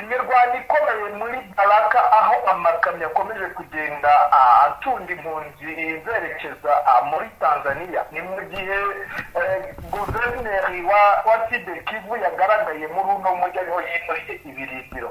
imirwano ikomeye muri Baraka aho amakamyo akomeje kugenda atunda impunzi zerekeza muri Tanzania. Ni mu gihe guverineri wa Fdnb yagaragaye muri uno mujyi aho yimuriye ibirindiro.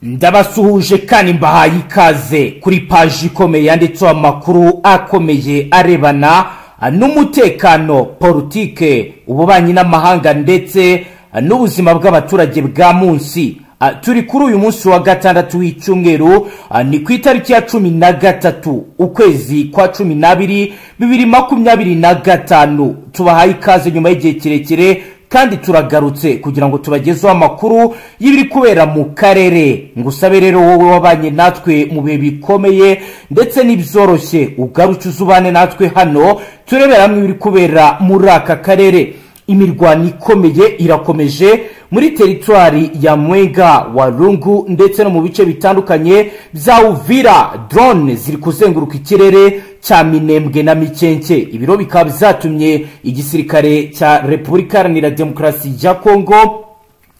Ndabasuhuje kandi mbahaye ikaze kuri paji ikomeye yanditseho amakuru akomeye arebana n'umutekano, politike, ububanyi n'amahanga ndetse n'ubuzima bw'abaturage bwa munsi. Turi kuri uyu munsi wa gatandatu w'icyumweru, ni ku itariki ya 13 ukwezi kwa 12 2025. Tubahaye ikaze nyuma y'igihe kirekire kandi turagarutse kugira ngo tubagezeho amakuru y'ibiri kubera mu karere. Ngusabe rero wowe wabanye natwe mu bihe bikomeye ndetse n'ibyoroshye, ugaruke uzubane natwe hano turebera hamwe ibiri kubera muri aka karere. Imirwano ikomeye irakomeje muri teritwari ya Mwenga, Walungu ndetse no mu bice bitandukanye bya Uvira. Drone ziri kuzenguruka ikirere cya Minembwe na Mikenke. Ibiro bikaba byatumye igisirikare cya Repubulika Iharanira Demokarasi ya Kongo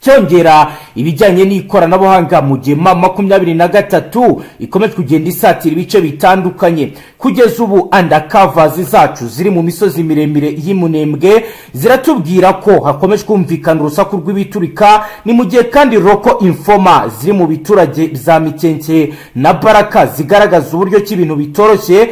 cyongera ibijyanye n'ikoranabuhanga mu gihe M23 ikomeje kugenda isatira ibice bitandukanye. Kugeza ubu undercovers zacu ziri mu misozi miremire y'Imunembwe ziratubwira ko hakomeje kumvikana urusaku rw'ibiturika. Ni mu gihe kandi roko informa ziri mu biturage bya Mikenke na Baraka zigaragaza uburyo cy'ibintu bitoroshye.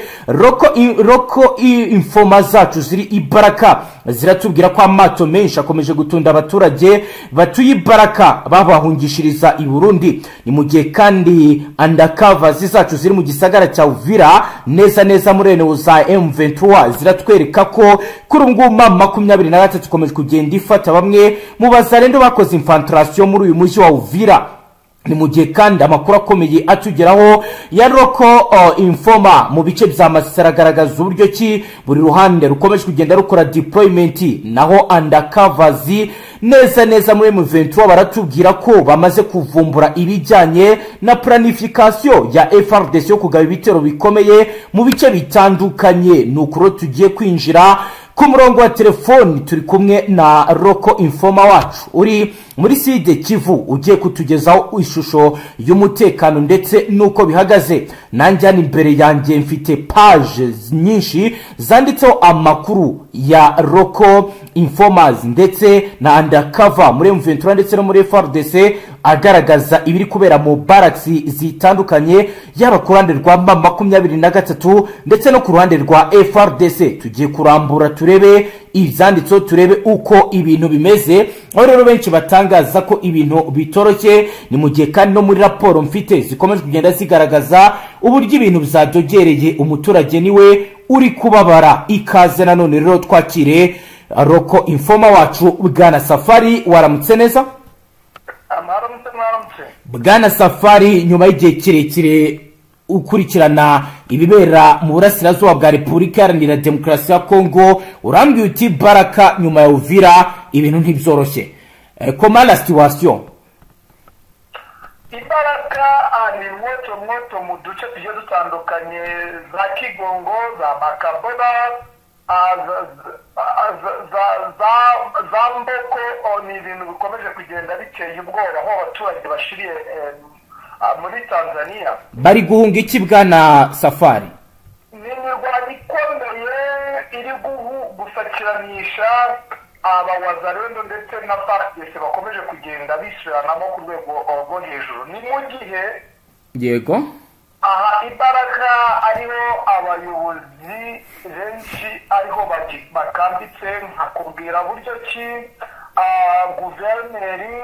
Roko informa zacu ziri ibaraka ziratubwira ko amato menshi akomeje gutunda abaturage batuye Baraka babahungishiriza i Burundi. Ni mu gihe kandi undercovers zacu ziri mu gisagara cya Uvira neza muri eneo za M23 ziratwereka ko kuri ngubu M23 ikomeje kugenda ifata bamwe mu bazarendo bakoze infiltration muri uyu mujyi wa Uvira. Ni mu gihe kandi amakuru akomeye atugeraho ya roko informa mu bice bya Masara agaragaza uburyo ki buri ruhande rukomeje kugenda rukora deployment, naho undercovers neza muri M23 baratubwira ko bamaze kuvumbura ibijyanye na planification ya Fardc yo kugaba ibitero bikomeye mu bice bitandukanye. Nukuro tugiye kwinjira ku murongo wa telefoni, turi kumwe na roko informa wacu uri muri Sud Kivu ugiye kutugezaho ishusho y'umutekano ndetse nuko bihagaze. Nanjye imbere yanjye mfite page nyinshi zanditseho amakuru ya roko informers ndetse na undercover muri M23 ndetse no muri Fardc agaragaza ibiri kubera mu barracks zitandukanye, yaba ku ruhande rwa M23 ndetse no ku ruhande rwa Fardc. Tugiye kurambura turebe ibyanditseho, turebe uko ibintu bimeze. Aho rero benshi batangaza ko ibintu bitoroshye, ni mu gihe kandi no muri raporo mfite zikomeje kugenda zigaragaza uburyo ibintu byadogereye umuturage niwe uri kubabara. Ikaze nanone rero twakire roko informa wacu Bwana Safari. Waramutse neza? Bwana Safari, nyuma y'igihe kirekire ukurikirana ibibera mu burasirazuba bwa Repubulika Iharanira Demokarasi ya Kongo, urambye uti Baraka nyuma ya Uvira ibintu ntibyoroshye. Comment la situation? Ibaraka ni moto mu duce tugiye dutandukanye za Kigongo, za Makabola, za Mboko. Ni ibintu bikomeje kugenda biteye ubwoba aho abaturage bashiriye muri Tanzania. Bari guhunga iki Bwana Safari? Ni imirwano ikomeye iri gusakiranisha abawazarendo ndetse na Fardc bakomeje kugenda bisuranamo ku rwego rwo hejuru. Ni mu gihe yego aha Ibaraka ariho abayobozi benshi ariho bakambitse, nkakubwira buryo ki guverineri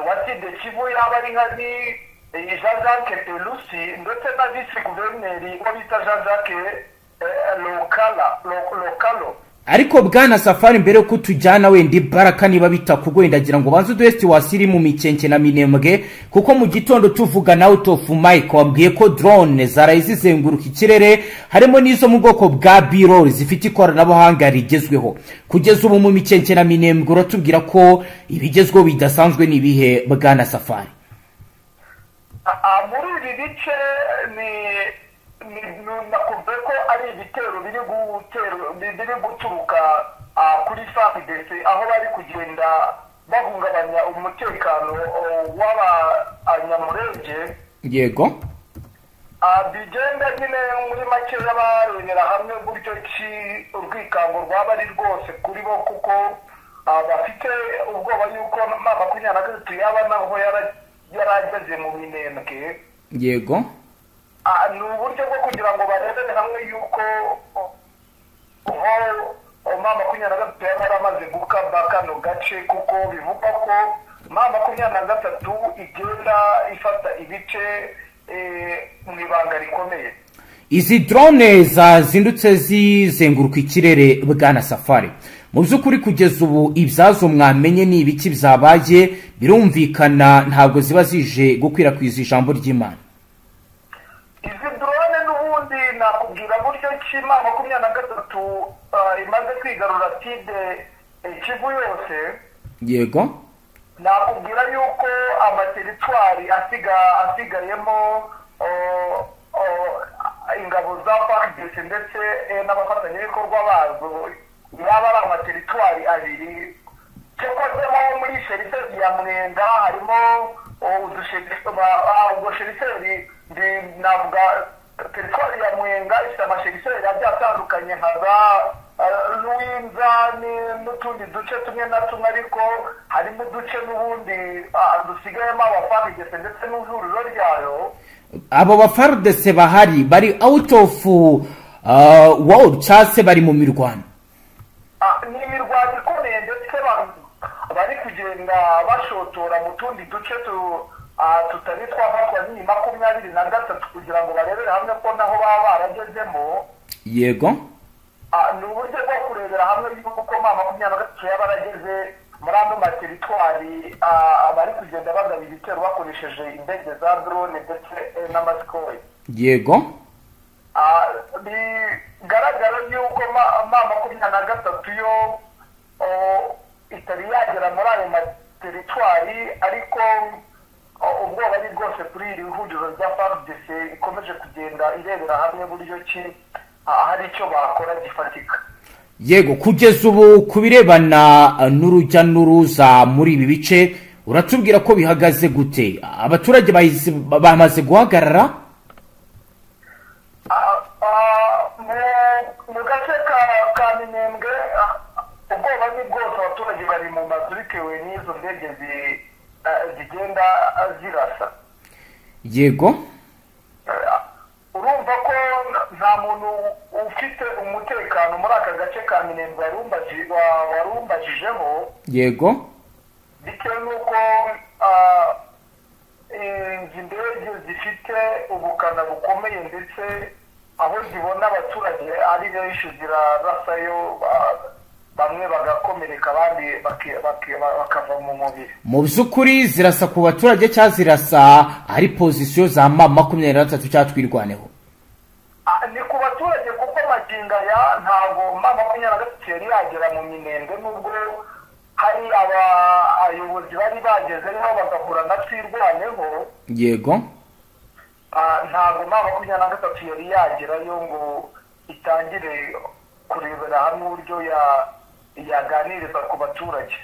wa Fdnb yaba ari hari Jean-Jacques Pelusi ndetse na vice guverineri wo bita Jean-Jacques Lokalo. Ariko Bwana Safari, mbere ko tujyana wenda Baraka niba bitakugwe ndagira ngo banze duheste wasiri mu Mikenke na Minembwe, kuko mu gitondo tuvuga na out of mic wambwiye ko drone zarayizenguruka ikirere harimo nizo mu bwoko bwa B-roll zifite ikoranabuhanga rigezweho. Kugeza ubu mu Mikenke na Minembwe uratubwira ko ibigezweho bidasanzwe nibihe Bwana Safari? Muri ibi bice nakumve ko ari ibitero biri guturuka kuri Fardc aho bari kugenda bahungabanya umutekano w'abanyamurenge. Yego. Bigenda nyine muri make barebera hamwe buryo ki urwikango rwaba ari rwose kuri bo, kuko bafite ubwoba yuko makumyabiri na gatatu yaba naho yarageze mu minembwe. Yego. Ni uburyo bwo kugira ngo barebere hamwe yuko makumyabiri na gatatu yaba yaramaze gukaba kano gace, kuko bivugwa ko makumyabiri na gatatu igenda ifata ibice mu ibanga rikomeye. Izi drone zazindutse zizenguruka ikirere bwana Safari, mu by'ukuri kugeza ubu ibyazo mwamenye ni ibiki byabaye? Birumvikana ntabwo ziba zije gukwirakwiza ijambo ry'Imana. Izi drone n'ubundi nakubwira buryo ki makumyabiri na gatatu imaze kwigarura tide Kivu yose. Yego. Nakubwira yuko amateritwari asigayemo ingabo za Fardc ndetse n'abafatanyabikorwa bazo yaba ari amateritwari abiri. Cyakozemo muri sheriseri ya Mwenga harimo ubwo sheriseri navuga teritwari ya Mwenga ifite amasheriseri agiye atandukanye nka za Rwanda n'utundi duce tumwe na tumwe, ariko harimo uduce n'ubundi dusigayemo Fardc ndetse n'ihuriro ryayo. Abo Fardc bahari bari out of world cyase bari mu mirwano? Ni imirwano ikomeye ndetse bari kugenda bashotora mu tundi duce tutari twafatwa n'iyi makumyabiri na gatatu kugira ngo barebere hamwe ko naho baba baragezemo. Yego. Ni uburyo bwo kurebera hamwe yuko makumyabiri na gatatu yaba yarageze muri ano materitwari bari kugenda bagaba ibitero bakoresheje indege za drone ndetse n'amasikoyi. Yego. Bigaragara yuko makumyabiri na gatatu yo itari yagera muri ayo materitwari, ariko ubwoba ari bwose kuri iri huriro rya Fardc ikomeje kugenda irebera hamwe buryo ki hari icyo bakora gifatika. Yego, kugeza ubu ku birebana n'urujya n'uruza muri ibi bice uratubwira ko bihagaze gute? Abaturage bamaze guhagarara? Mu gace ka Minembwe ubwoba ni bwose, abaturage bari mu mazu bitewe n'izo ndege zigenda zirasa. Yego. Urumva ko nta muntu ufite umutekano muri aka gace ka Minembwe warumbajijeho. Yego. Bitewe n'uko izi ndege zifite ubukana bukomeye ndetse aho zibona abaturage ari benshi zirarasayo, bamwe bagakomereka abandi bakava mu mubiri. Mu by'ukuri zirasa ku baturage cyangwa zirasa ari pozisiyo za makumyabiri na gatatu cyangwa twirwaneho? Ni ku baturage kuko maginga ya ntabwo makumyabiri na gatatu yari yagera mu Minembwe, nubwo hari abayobozi bari bagezeho bagahura na twirwaneho. Yego. Ntabwo makumyabiri na gatatu yari yagerayo ngo itangire kurebera hamwe uburyo yaganiriza ku baturage.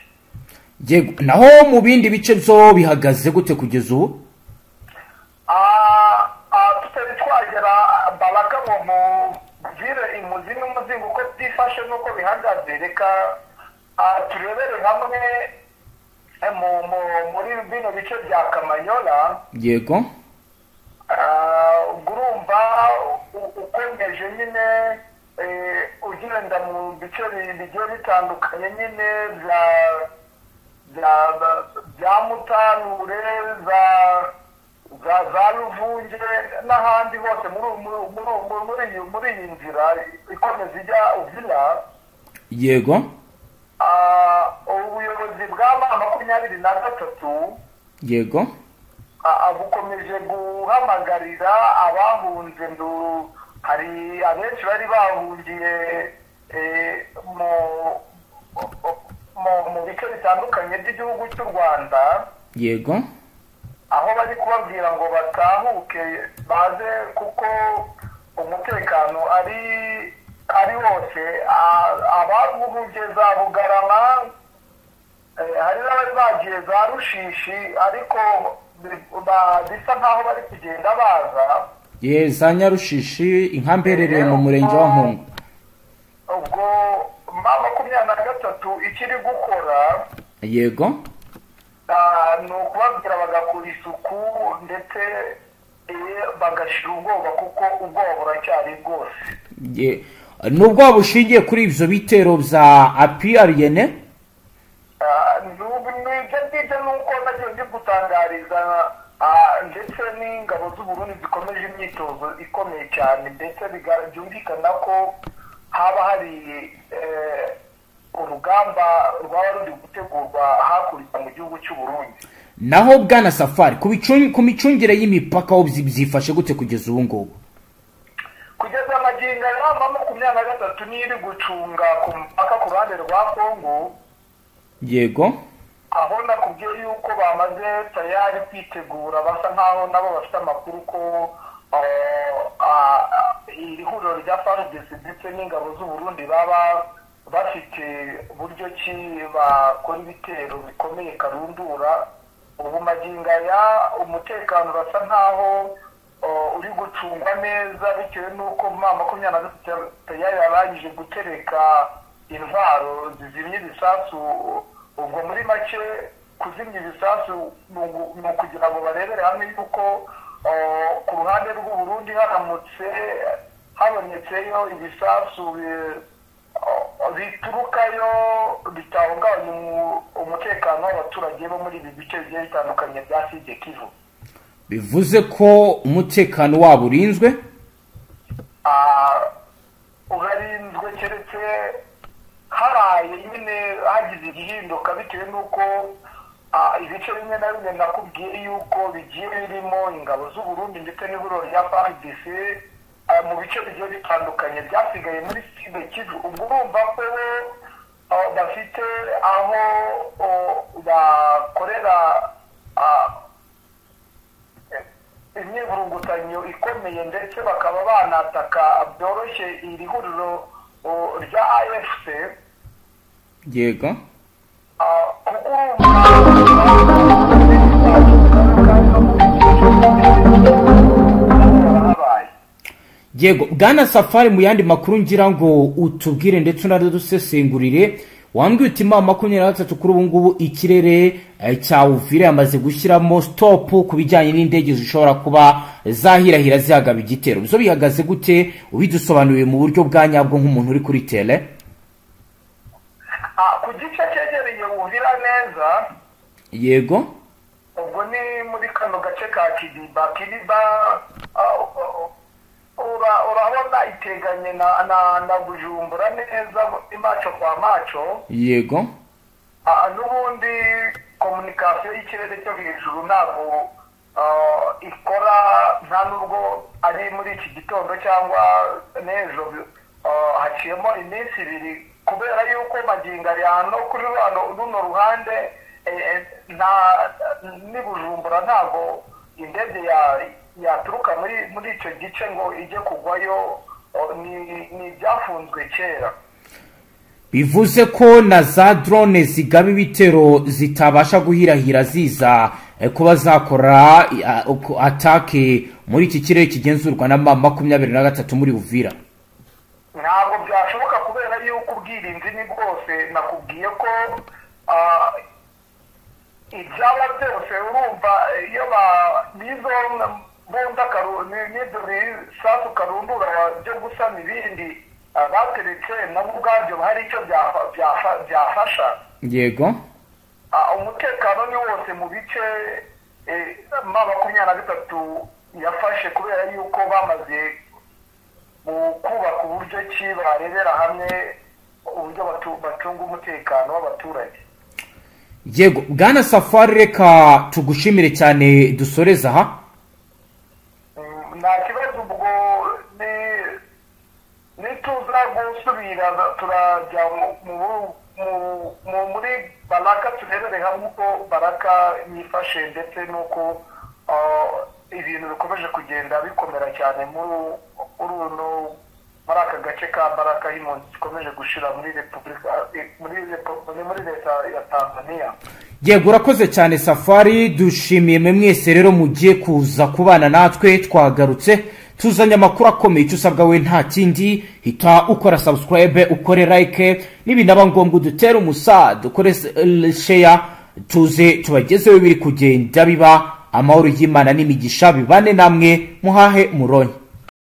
Yego. Naho mu bindi bice byo bihagaze gute kugeza ubu? Tutari twagera Baraka ngo muvire imuzi n'umuzingo uko byifashe n'uko bihagaze. Reka turebere hamwe muri bino bice bya Kamanyola. Yego. Urumva ukomeje nyine ugenda mu bice bigiye bitandukanye nyine bya Mutanure, za Ruvunge n'ahandi hose muri iyi nzira ikomeza ijya Uvira. Yego. Ubuyobozi bwa makumyabiri na gatatu. Yego. Bukomeje guhamagarira abahunze, hari abenshi bari bahungiye mu bice bitandukanye by'igihugu cy'u Rwanda. Yego. Aho bari kubabwira ngo batahuke baze kuko umutekano ari wose. Ababuhungiye za Bugarama hari n'abari bagiye za Rushishi ariko bisa nkaho bari kugenda baza. Za Nyarushishi inkambi iherereye mu murenge wa Nkungu. Ubwo M23 ikiri gukora yego ni ukubabwira bagakora isuku ndetse bagashira ubwoba kuko ubwoba buracyari bwose. Nubwo bushingiye kuri ivyo bitero vya APRN nibyo nuko nagiye ndi gutangariza ndetse n'ingabo z'Uburundi zikomeje imyitozo ikomeye cyane ndetse byumvikana ko haba hari urugamba rwaba ruri gutegurwa hakurikira mu gihugu cy'u Burundi. Naho Bwana Safari ku micungire y'imipaka ho byifashe gute kugeza ubu ngubu? Kugeza amagingo ya M23 niri gucunga ku mpaka ku ruhande rwa Kongo. Yego. Aho nakubwiye yuko bamaze tayari kwitegura basa nkaho nabo bafite amakuru ko iri huriro rya Fardc ndetse n'ingabo z'u Burundi baba bafite buryo ki bakora ibitero bikomeye karundura. Ubu magingo ya umutekano basa nkaho uri gucungwa neza bitewe n'uko M23 tayari yarangije gutereka intwaro zizimya ibisasu. Ubwo muri make kuzimya ibisasu ni ukugira ngo barebere hamwe yuko ku ruhande rw'u Burundi haramutse habonetseyo ibisasu biturukayo bitahungabanya umutekano w'abaturage bo muri ibi bice bigiye bitandukanye bya Sud Kivu. Bivuze ko umutekano wabo urinzwe? Ugarinzwe keretse haraye nyine hagize igihinduka bitewe n'uko ibice bimwe na bimwe nakubwiye yuko bigiye birimo ingabo z'u Burundi ndetse n'ihuriro rya Fardc mu bice bigiye bitandukanye byasigaye muri Sud Kivu. Ubwo urumva ko bafite aho bakorera imyivurugutanyo ikomeye ndetse bakaba banataka byoroshye iri huriro rya AFC. Yego. Yego, Bwana Safari mu yandi makuru ngira ngo utubwire ndetse unadusesengurire, wambwiye uti M23 kuri ubu ngubu ikirere cya Uvira yamaze gushyiramo stop ku bijyanye n'indege zishobora kuba zahirahira zihagaba igitero. Bizo bihagaze gute ubidusobanuriye mu buryo bwa nyabwo nk'umuntu uri kuri tele? Ku gice cyegereye Uvira neza. Yego. Ubwo ni muri kano gace ka Kiliba urabona iteganye na Bujumbura neza imaco kwa maco. Yego. N'ubundi komunikasiyo y'ikirere cyo hejuru ntabwo ikora nta nubwo ari muri iki gitondo cyangwa n'ejo haciyemo iminsi ibiri kubera yuko magingo ari hano kuri runo ruhande ni Bujumbura ntabwo indege yaturuka muri icyo gice ngo ijye kugwayo ni byafunzwe kera. Bivuze ko na za drone zigaba ibitero zitabasha guhirahira ziza kuba zakora atake muri iki kirere kigenzurwa na M23 muri Uvira. Ntabwo byashoboka kubera yuko ubwirinzi ni bwose. Nakubwiye ko ibyaba byose urumva iyo nizo bunda n'izo bisasu karundura byo gusana ibindi bateretse nabo ubwabyo hari icyo byafasha. Yego. Umutekano ni wose mu bice M23 yafashe kubera yuko bamaze kubaka uburyo ki barebera hamwe uburyo bacunga umutekano w'abaturage. Yego, Bwana Safari reka tugushimire cyane dusoreza aha. Nta kibazo ubwo nituza gusubira turajya muri Baraka turebere hamwe uko Baraka yifashe ndetse n'uko ibintu bikomeje kugenda bikomera cyane muri uno muri aka gace ka Baraka y'impunzi zikomeje gushira muri leta ya Tanzania. Yego urakoze cyane Safari, dushimiye mwese rero mugiye kuza kubana natwe, twagarutse tuzanye amakuru akomeye. Icyo usabwa we nta kindi, hita ukora subscribe, ukore like, nibinaba ngombwa dutere umusada, ukore share, tuze tubagezeho biri kugenda biba amahoro y'Imana n'imigisha bibane namwe muhahe muronye.